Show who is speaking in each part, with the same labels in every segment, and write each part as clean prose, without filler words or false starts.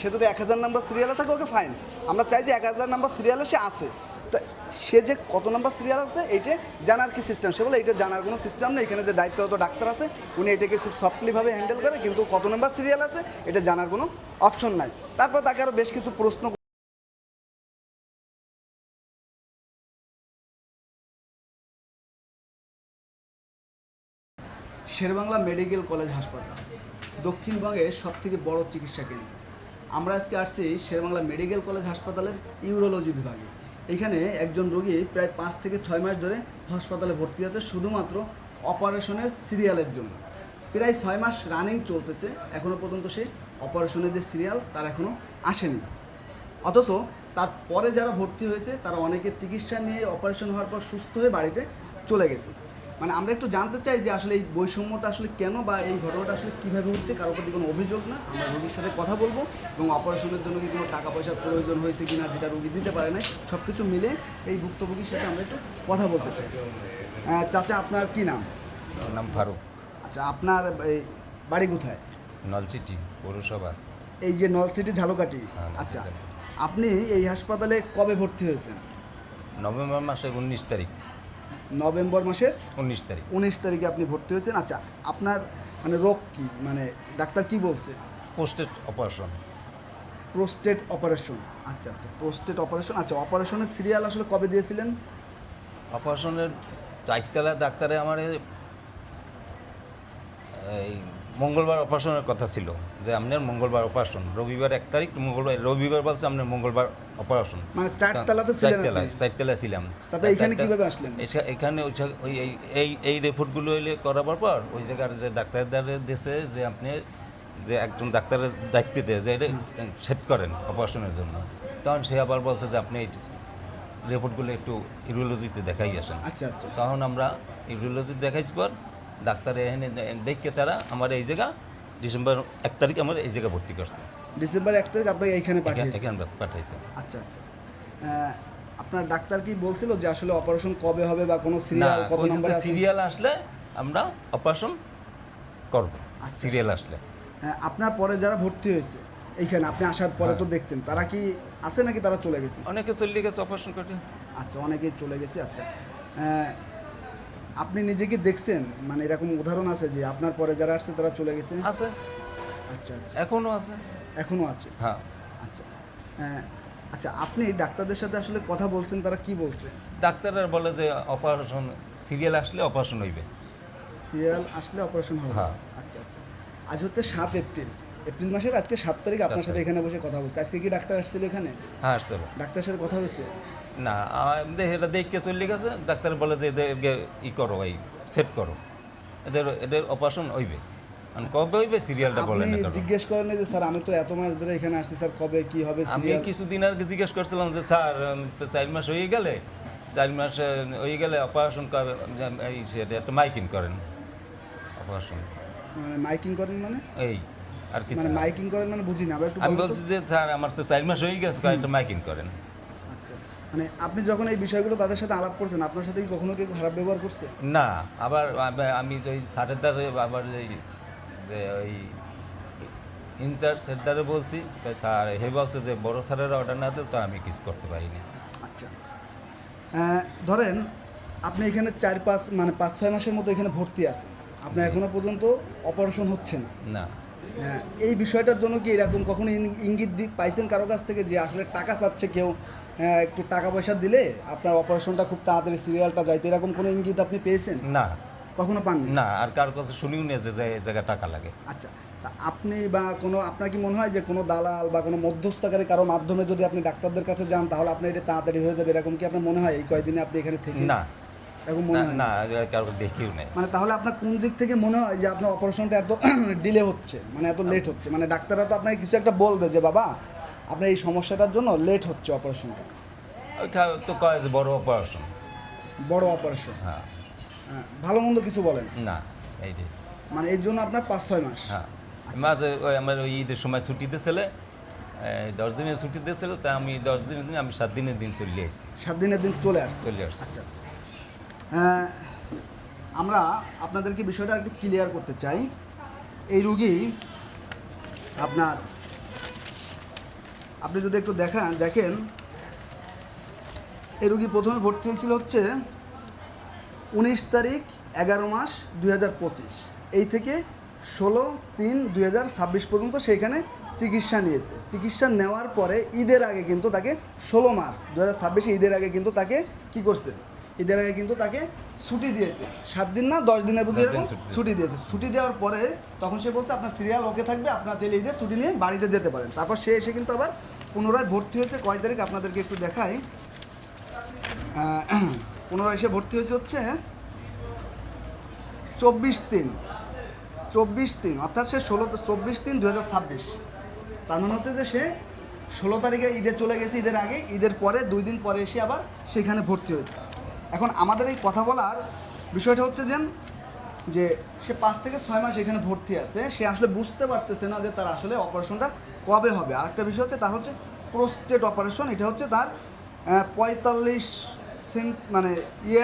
Speaker 1: সে যদি 1000 নাম্বার সিরিয়ালে থাকে ওকে ফাইন, আমরা চাই যে 1000 নাম্বার সিরিয়ালে সে আছে, তা সে যে কত নাম্বার সিরিয়াল আছে এইটা জানার কি সিস্টেম, সে বলে এইটা জানার কোনো সিস্টেম নেই, এখানে যে দায়িত্বরত ডাক্তার আছে উনি এটাকে খুব সফটলিভাবে হ্যান্ডেল করে, কিন্তু কত নাম্বার সিরিয়াল আছে এটা জানার কোনো অপশন নাই। তারপর তাকে আরও বেশ কিছু প্রশ্ন শেরেবাংলা মেডিকেল কলেজ হাসপাতাল দক্ষিণবঙ্গের সবথেকে বড় চিকিৎসা কেন্দ্র। আমরা আজকে আসছি শেরেবাংলা মেডিকেল কলেজ হাসপাতালের ইউরোলজি বিভাগে। এখানে একজন রোগী প্রায় 5 থেকে 6 মাস ধরে হাসপাতালে ভর্তি আছে শুধুমাত্র অপারেশনের সিরিয়ালের জন্য। প্রায় 6 মাস রানিং চলতেছে, এখনও পর্যন্ত সে অপারেশনের যে সিরিয়াল তার এখনও আসেনি। অথচ তারপরে যারা ভর্তি হয়েছে তারা অনেকের চিকিৎসা নিয়ে অপারেশন হওয়ার পর সুস্থ হয়ে বাড়িতে চলে গেছে। মানে আমরা একটু জানতে চাই যে আসলে এই বৈষম্যটা আসলে কেন বা এই ঘটনাটা আসলে কীভাবে হচ্ছে, কারোর প্রতি কোনো অভিযোগ না, আমরা রোগীর সাথে কথা বলবো এবং অপারেশনের জন্য কি কোনো টাকা পয়সার প্রয়োজন হয়েছে কি না যেটা রোগী দিতে পারে না, সব কিছু মিলে এই ভুক্তভোগীর সাথে আমরা একটু কথা বলতে চাই। চাচা আপনার কি নাম?
Speaker 2: নাম ফারুক।
Speaker 1: আচ্ছা, আপনার এই বাড়ি কোথায়?
Speaker 2: নলছিটি পৌরসভা।
Speaker 1: এই যে নলসিটি ঝালকাঠি। আচ্ছা, আপনি এই হাসপাতালে কবে ভর্তি হয়েছেন?
Speaker 2: নভেম্বর মাসের 19 তারিখ।
Speaker 1: নভেম্বর মাসের
Speaker 2: 19 তারিখ।
Speaker 1: 19 তারিখে আপনি ভর্তি হয়েছেন। আচ্ছা, আপনার মানে রোগ কি, মানে ডাক্তার কি বলছে?
Speaker 2: Posted operation.
Speaker 1: Prostate operation. আচ্ছা আচ্ছা, প্রোস্টেট অপারেশন। আচ্ছা, অপারেশনের সিরিয়াল আসলে কবে দিয়েছিলেন?
Speaker 2: অপারেশনের 4তলা ডাক্তারে আমার এই মঙ্গলবার অপারেশনের কথা ছিল যে আপনার মঙ্গলবার অপারেশন, রবিবার 1 তারিখ, রবিবার বলছে আপনার মঙ্গলবার অপারেশন।
Speaker 1: মানে 4 তলাতে ছিলেন আপনি?
Speaker 2: 4 তলায় ছিলাম।
Speaker 1: তারপরে এখানে কিভাবে আসলেন?
Speaker 2: এখানে ওই এই রিপোর্টগুলো করাবার পর ওই জায়গার যে ডাক্তারদের দেশে যে আপনি যে একজন ডাক্তারের দায়িত্ব দেয় যে এটা সেট করেন অপারেশনের জন্য, তখন সে আবার বলছে যে আপনি এই রিপোর্টগুলো একটু ইউরোলজিতে দেখাই আসেন।
Speaker 1: আচ্ছা আচ্ছা,
Speaker 2: তখন আমরা ইউরোলজি দেখাইছি পর ডাক্তার এখানে দেখে তারা আমার এই জায়গা ডিসেম্বর 1 তারিখ আমার এই জায়গা ভর্তি করছে।
Speaker 1: ডিসেম্বর 1 তারিখ আপনাকে এইখানে পাঠিয়েছে?
Speaker 2: এখানে পাঠাইছে।
Speaker 1: আচ্ছা আচ্ছা, আপনার ডাক্তার কি বলছিল যে আসলে অপারেশন কবে হবে বা কোনো সিরিয়াল কত নম্বরে আছে?
Speaker 2: সিরিয়াল আসলে আমরা অপারেশন করব। সিরিয়াল আসলে
Speaker 1: আপনার পরে যারা ভর্তি হয়েছে এইখানে আপনি আসার পরে তো দেখছেন, তারা কি আছে নাকি তারা চলে গেছে?
Speaker 2: অনেকে চলে গেছে অপারেশন করতে।
Speaker 1: আচ্ছা, অনেকেই চলে গেছে। আচ্ছা, আপনি নিজে কি দেখছেন, মানে এরকম উদাহরণ আছে যে আপনার পরে যারা আসছে তারা চলে গেছে?
Speaker 2: আছে।
Speaker 1: আচ্ছা আচ্ছা,
Speaker 2: এখনো আছে।
Speaker 1: এখনো আছে?
Speaker 2: হ্যাঁ।
Speaker 1: আচ্ছা, আচ্ছা, আপনি ডাক্তারদের সাথে আসলে কথা বলছেন, তারা কি বলছে?
Speaker 2: ডাক্তাররা বলে যে অপারেশন সিরিয়াল আসলে অপারেশন হইবে।
Speaker 1: সিরিয়াল আসলে অপারেশন হবে?
Speaker 2: হ্যাঁ।
Speaker 1: আচ্ছা আচ্ছা, আজ হচ্ছে 7 এপ্রিল, এপ্রিল মাসের আজকে 7 তারিখ আপনার সাথে এখানে বসে কথা বলছে। আজকে কি ডাক্তার আসছিল এখানে?
Speaker 2: হ্যাঁ, আসছে।
Speaker 1: ডাক্তারের সাথে কথা হয়েছে?
Speaker 2: না, এটা দেখে চলে গেছে। ডাক্তার বলে যে এদেরকে করো, এই সেট করো, এদের অপারেশন হইবে। কবে হইবে সিরিয়ালটা বলেন না।
Speaker 1: জিজ্ঞেস করেন যে স্যার আমি তো এত মাস ধরে এখানে আসছি, স্যার কবে কি হবে
Speaker 2: আমি
Speaker 1: সিরিয়াল?
Speaker 2: কিছুদিন আগে জিজ্ঞেস করছিলাম যে স্যার তো 4 মাস হয়ে গেলে, 4 মাস হয়ে গেলে অপারেশন করেন, এই সেটা একটা মাইকিং করেন অপারেশন।
Speaker 1: মানে মাইকিং করেন মানে?
Speaker 2: এই আর কিছু
Speaker 1: মানে
Speaker 2: না।
Speaker 1: মাইকিং করেন মানে বুঝি না, আবার একটু
Speaker 2: আমি
Speaker 1: বলুন তো।
Speaker 2: বলছি যে স্যার আমার তো 4 মাস হয়ে গেছে, একটা মাইকিং করেন।
Speaker 1: আচ্ছা, মানে আপনি যখন এই বিষয়গুলো তাদের সাথে আলাপ করছেন, আপনার সাথে কি কখনো কেউ খারাপ ব্যবহার করছে?
Speaker 2: না, আবার আমি যে ওই স্যারের দ্বারে আবার যে ওই ইনচার্জ স্যার দ্বারে বলছি, স্যার হে বলছে যে বড় স্যারের অর্ডার না দিলে তো আমি কিছু করতে পারি না।
Speaker 1: আচ্ছা, ধরেন আপনি এখানে 4-5 মানে 5-6 মাসের মতো এখানে ভর্তি আছেন, আপনার এখনো পর্যন্ত অপারেশন হচ্ছে না।
Speaker 2: না।
Speaker 1: এই বিষয়টার জন্য কি এরকম কখনো ইঙ্গিত পাইছেন কারো কাছ থেকে যে আসলে টাকা চাচ্ছে কেউ, একটু টাকা পয়সা দিলে আপনার অপারেশনটা খুব তাড়াতাড়ি সিরিয়ালটা যাইতো, এরকম কোনো ইঙ্গিত আপনি পেয়েছেন?
Speaker 2: না,
Speaker 1: কখনো পাননি?
Speaker 2: না, আর কার কাছে শুনিও না যে এই জায়গায় টাকা লাগে।
Speaker 1: আচ্ছা, তা আপনি বা কোনো আপনার কি মনে হয় যে কোনো দালাল বা কোনো মধ্যস্থকারী কারো মাধ্যমে যদি আপনি ডাক্তারদের কাছে যান তাহলে আপনার এটা তাড়াতাড়ি হয়ে যাবে, এরকম কি আপনার মনে হয় এই কয়দিনে আপনি এখানে থেকে?
Speaker 2: না,
Speaker 1: এরকম মনে হয়
Speaker 2: না, কারো দেখিও নেই।
Speaker 1: মানে তাহলে আপনার কোন দিক থেকে মনে হয় যে আপনার অপারেশনটা এত ডিলে হচ্ছে, মানে এত লেট হচ্ছে? মানে ডাক্তাররা তো আপনাকে কিছু একটা বলবে যে বাবা আপনার এই সমস্যাটার জন্য লেট হচ্ছে অপারেশনটা।
Speaker 2: ওই তো কয় যে বড় অপারেশন।
Speaker 1: বড় অপারেশন?
Speaker 2: হ্যাঁ।
Speaker 1: ভালো মন্দ কিছু বলেন
Speaker 2: না, এইটাই।
Speaker 1: মানে এর জন্য আপনার 5-6 মাস?
Speaker 2: হ্যাঁ, মাঝে ওই আমার ওই ঈদের সময় ছুটি দিয়েছিল, 10 দিনের ছুটি দিয়েছিল, তা আমি 10 দিনের দিন আমি 7 দিনের দিন চলে আসছি।
Speaker 1: 7 দিনের দিন চলে আসছে?
Speaker 2: চলে আসছি।
Speaker 1: আচ্ছা আচ্ছা, আমরা আপনাদেরকে বিষয়টা একটু ক্লিয়ার করতে চাই। এই রুগী আপনার আপনি যদি একটু দেখেন এই রুগী প্রথমে ভর্তি হয়েছিল হচ্ছে 19 তারিখ 11 মাস 2025, এই থেকে 16/3/2026 পর্যন্ত সেইখানে চিকিৎসা নিয়েছে। চিকিৎসা নেওয়ার পরে ঈদের আগে কিন্তু তাকে 16 মার্চ 2026 ঈদের আগে কিন্তু তাকে কি করছে, ঈদের আগে কিন্তু তাকে ছুটি দিয়েছে, 7 দিন না 10 দিনের বুঝে
Speaker 2: 10 দিন
Speaker 1: ছুটি দিয়েছে। ছুটি দেওয়ার পরে তখন সে বলছে আপনার সিরিয়াল ওকে থাকবে, আপনার চাইলে ঈদের ছুটি নিয়ে বাড়িতে যেতে পারেন। তারপর সে এসে কিন্তু আবার পুনরায় ভর্তি হয়েছে কয় তারিখ আপনাদেরকে একটু দেখাই। পুনরায় এসে ভর্তি হয়েছে হচ্ছে 24/3 অর্থাৎ সে 24/3/2026। তার মানে হচ্ছে যে সে 16 তারিখে ঈদে চলে গেছে, ঈদের আগে, ঈদের পরে 2 দিন পরে এসে আবার সেখানে ভর্তি হয়েছে। এখন আমাদের এই কথা বলার বিষয়টা হচ্ছে যে সে 5 থেকে 6 মাস এখানে ভর্তি আছে, সে আসলে বুঝতে পারতেছে না যে তার আসলে অপারেশনটা কবে হবে। আরেকটা বিষয় হচ্ছে তার হচ্ছে প্রোস্টেট অপারেশন, এটা হচ্ছে তার 45 মানে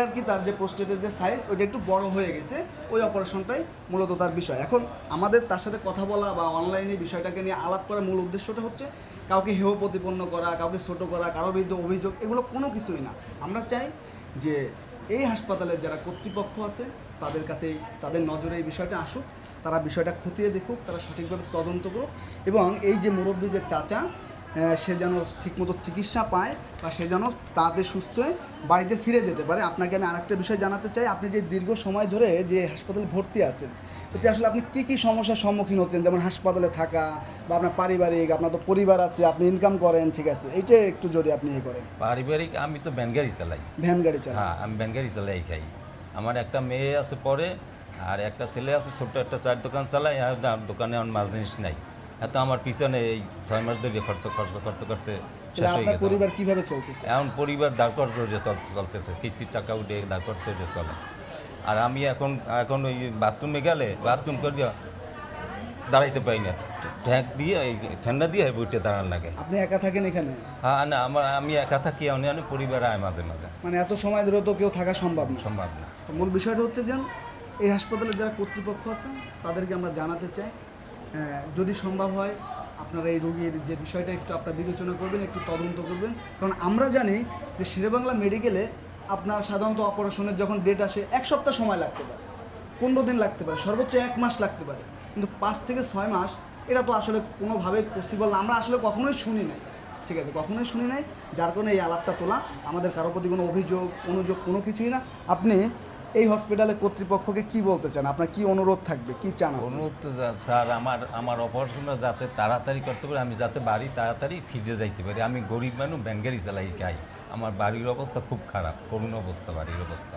Speaker 1: আর কি, তার যে প্রোস্টেটের যে সাইজ ওইটা একটু বড় হয়ে গেছে, ওই অপারেশনটাই মূলত তার বিষয়। এখন আমাদের তার সাথে কথা বলা বা অনলাইনে বিষয়টাকে নিয়ে আলাপ করার মূল উদ্দেশ্যটা হচ্ছে কাউকে হেয় প্রতিপন্ন করা, কাউকে ছোট করা, কারোর বিরুদ্ধে অভিযোগ, এগুলো কোনো কিছুই না। আমরা চাই যে এই হাসপাতালের যারা কর্তৃপক্ষ আছে তাদের কাছে তাদের নজরে এই বিষয়টা আসুক, তারা বিষয়টা খতিয়ে দেখুক, তারা সঠিকভাবে তদন্ত করুক, এবং এই যে মুরব্বী যে চাচা সে যেন ঠিকমতো চিকিৎসা পায় বা সে যেন তাদের সুস্থ হয়ে বাড়িতে ফিরে যেতে পারে। আপনাকে আমি আরেকটা বিষয় জানাতে চাই, আপনি যে দীর্ঘ সময় ধরে যে হাসপাতালে ভর্তি আছেন, এতে আসলে আপনি কী সমস্যার সম্মুখীন হচ্ছেন, যেমন হাসপাতালে থাকা বা আপনার পারিবারিক, আপনার তো পরিবার আছে, আপনি ইনকাম করেন, ঠিক আছে, এইটা একটু যদি আপনি করেন।
Speaker 2: পারিবারিক আমি তো ভ্যান গাড়ি চালাই।
Speaker 1: ভ্যান গাড়ি চালান?
Speaker 2: হ্যাঁ, আমি ভ্যান গাড়ি চালাই খাই। আমার একটা মেয়ে আছে পরে, আর একটা ছেলে আছে, ছোট্ট একটা চায়ের দোকান চালাই। আর দোকানে আমার মাল জিনিস নাই, এত আমার পিছনে এই 6 মাস ধরে খরচ করতে করতে শেষ হয়ে
Speaker 1: আপনার
Speaker 2: গেছে।
Speaker 1: পরিবার কিভাবে চলতেছে?
Speaker 2: এখন পরিবার দাঁড় কর জোরে চলতেছে, কিস্তির টাকা উঠে দাঁড় কর জোরে চলে। আর আমি এখন ওই বাথরুমে গেলে বাথরুম করে দাঁড়াইতে পারি না, ঠান্ডা দিয়ে বইটা দাঁড়ান লাগে।
Speaker 1: আপনি একা থাকেন এখানে?
Speaker 2: হ্যাঁ, না আমি একা থাকি, অনেক পরিবার আয় মাঝে মাঝে।
Speaker 1: মানে এত সময় ধরে তো কেউ থাকা সম্ভব না?
Speaker 2: সম্ভব না।
Speaker 1: তো মূল বিষয়টা হচ্ছে যে এই হাসপাতালের যারা কর্তৃপক্ষ আছে তাদেরকে আমরা জানাতে চাই, যদি সম্ভব হয় আপনারা এই রোগীর যে বিষয়টা একটু আপনারা বিবেচনা করবেন, একটু তদন্ত করবেন। কারণ আমরা জানি যে শেরেবাংলা মেডিকেলে আপনার সাধারণত অপারেশনের যখন ডেট আসে 1 সপ্তাহ সময় লাগতে পারে, 15 দিন লাগতে পারে, সর্বোচ্চ 1 মাস লাগতে পারে, কিন্তু 5 থেকে 6 মাস এটা তো আসলে কোনোভাবে পসিবল না। আমরা আসলে কখনোই শুনি নাই, ঠিক আছে, কখনোই শুনি নাই, যার কারণে এই আলাপটা তোলা। আমাদের কারোর প্রতি কোনো অভিযোগ অনুযোগ কোনো কিছুই না। আপনি এই হসপিটালের কর্তৃপক্ষকে কি বলতে চান, আপনার কি অনুরোধ থাকবে, কি চান?
Speaker 2: অনুরোধ তো স্যার, আমার অপারেশনটা যাতে তাড়াতাড়ি করতে পারি, আমি যাতে বাড়ি তাড়াতাড়ি ফিরে যাইতে পারি। আমি গরিব মানুষ, ভ্যান গাড়ি চালাই খাই, আমার বাড়ির অবস্থা খুব খারাপ, করুণ অবস্থা বাড়ির অবস্থা।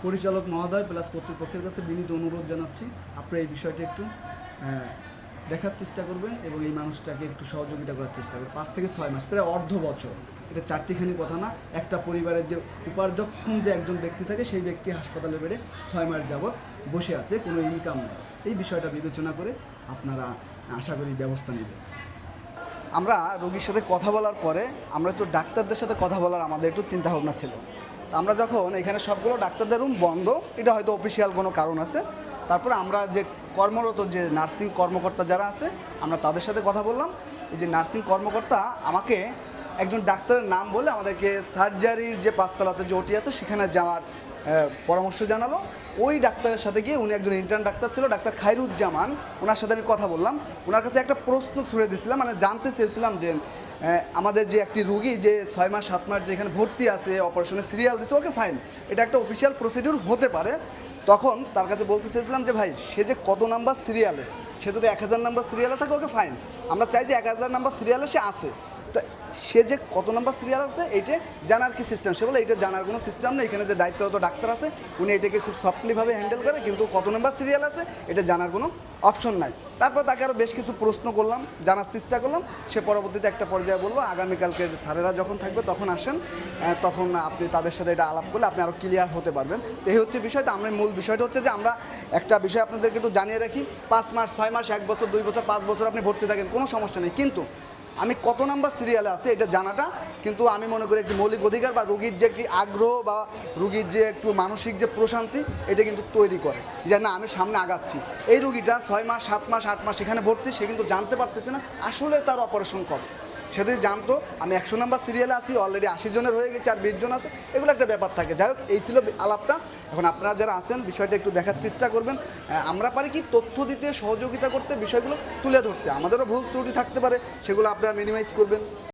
Speaker 1: পরিচালক মহোদয় প্লাস কর্তৃপক্ষের কাছে বিনীত অনুরোধ জানাচ্ছি, আপনারা এই বিষয়টি একটু দেখার চেষ্টা করবেন এবং এই মানুষটাকে একটু সহযোগিতা করার চেষ্টা করবেন। 5 থেকে 6 মাস, প্রায় অর্ধ বছর, এটা চারটিখানি কথা না। একটা পরিবারের যে উপার্জক্ষম যে একজন ব্যক্তি থাকে, সেই ব্যক্তি হাসপাতালে বেড়ে 6 মাস যাবৎ বসে আছে, কোনো ইনকাম নেই। এই বিষয়টা বিবেচনা করে আপনারা আশা করি ব্যবস্থা নেবেন। আমরা রোগীর সাথে কথা বলার পরে আমরা একটু ডাক্তারদের সাথে কথা বলার আমাদের একটু চিন্তাভাবনা ছিল। আমরা যখন এখানে সবগুলো ডাক্তারদের রুম বন্ধ, এটা হয়তো অফিসিয়াল কোনো কারণ আছে, তারপরে আমরা যে কর্মরত যে নার্সিং কর্মকর্তা যারা আছে আমরা তাদের সাথে কথা বললাম। এই যে নার্সিং কর্মকর্তা আমাকে একজন ডাক্তারের নাম বলে আমাদেরকে সার্জারির যে 5 তলাতে যে ওটি আছে সেখানে যাওয়ার পরামর্শ জানালো। ওই ডাক্তারের সাথে গিয়ে, উনি একজন ইন্টার্ন ডাক্তার ছিল, ডাক্তার খায়রুজ্জামান, ওনার সাথে আমি কথা বললাম। ওনার কাছে একটা প্রশ্ন ছুড়ে দিয়েছিলাম, মানে জানতে চেয়েছিলাম যে আমাদের যে একটি রুগী যে 6 মাস 7 মাস যেখানে ভর্তি আছে, অপারেশনের সিরিয়াল দিচ্ছে, ওকে ফাইন, এটা একটা অফিসিয়াল প্রসিডিউর হতে পারে। তখন তার কাছে বলতে চেয়েছিলাম যে ভাই, সে যে কত নাম্বার সিরিয়ালে, সে যদি 1000 নাম্বার সিরিয়ালে থাকে ওকে ফাইন, আমরা চাই যে 1000 নাম্বার সিরিয়ালে সে আছে, তা সে যে কত নাম্বার সিরিয়াল আছে এইটা জানার কি সিস্টেম? সে বলে এইটা জানার কোনো সিস্টেম নেই, এখানে যে দায়িত্বরত ডাক্তার আছে উনি এটাকে খুব সফটলিভাবে হ্যান্ডেল করে, কিন্তু কত নাম্বার সিরিয়াল আছে এটা জানার কোনো অপশন নাই। তারপর তাকে আরও বেশ কিছু প্রশ্ন করলাম, জানার চেষ্টা করলাম। সে পরবর্তীতে একটা পর্যায়ে বললো আগামীকালকে স্যারেরা যখন থাকবে তখন আসেন, তখন আপনি তাদের সাথে এটা আলাপ করলে আপনি আরও ক্লিয়ার হতে পারবেন। তো এই হচ্ছে বিষয়টা। আমরা মূল বিষয়টা হচ্ছে যে আমরা একটা বিষয় আপনাদেরকে একটু জানিয়ে রাখি, 5 মাস 6 মাস 1 বছর 2 বছর 5 বছর আপনি ভর্তি থাকেন, কোনো সমস্যা নেই, কিন্তু আমি কত নাম্বার সিরিয়ালে আছে এটা জানাটা কিন্তু আমি মনে করি একটি মৌলিক অধিকার বা রুগীর যে একটি আগ্রহ বা রুগীর যে একটু মানসিক যে প্রশান্তি এটা কিন্তু তৈরি করে যে না আমি সামনে আগাচ্ছি। এই রুগীটা 6 মাস 7 মাস 8 মাস এখানে ভর্তি, সে কিন্তু জানতে পারতেছে না আসলে তার অপারেশন কবে। সে যদি জানতো আমি 100 নাম্বার সিরিয়ালে আছি, অলরেডি 80 জনের হয়ে গেছে আর 20 জন আছে, এগুলো একটা ব্যাপার থাকে। যাই হোক, এই ছিল আলাপটা। এখন আপনারা যারা আছেন বিষয়টা একটু দেখার চেষ্টা করবেন। আমরা পারি কি তথ্য দিতে, সহযোগিতা করতে, বিষয়গুলো তুলে ধরতে। আমাদেরও ভুল ত্রুটি থাকতে পারে, সেগুলো আপনারা মিনিমাইজ করবেন।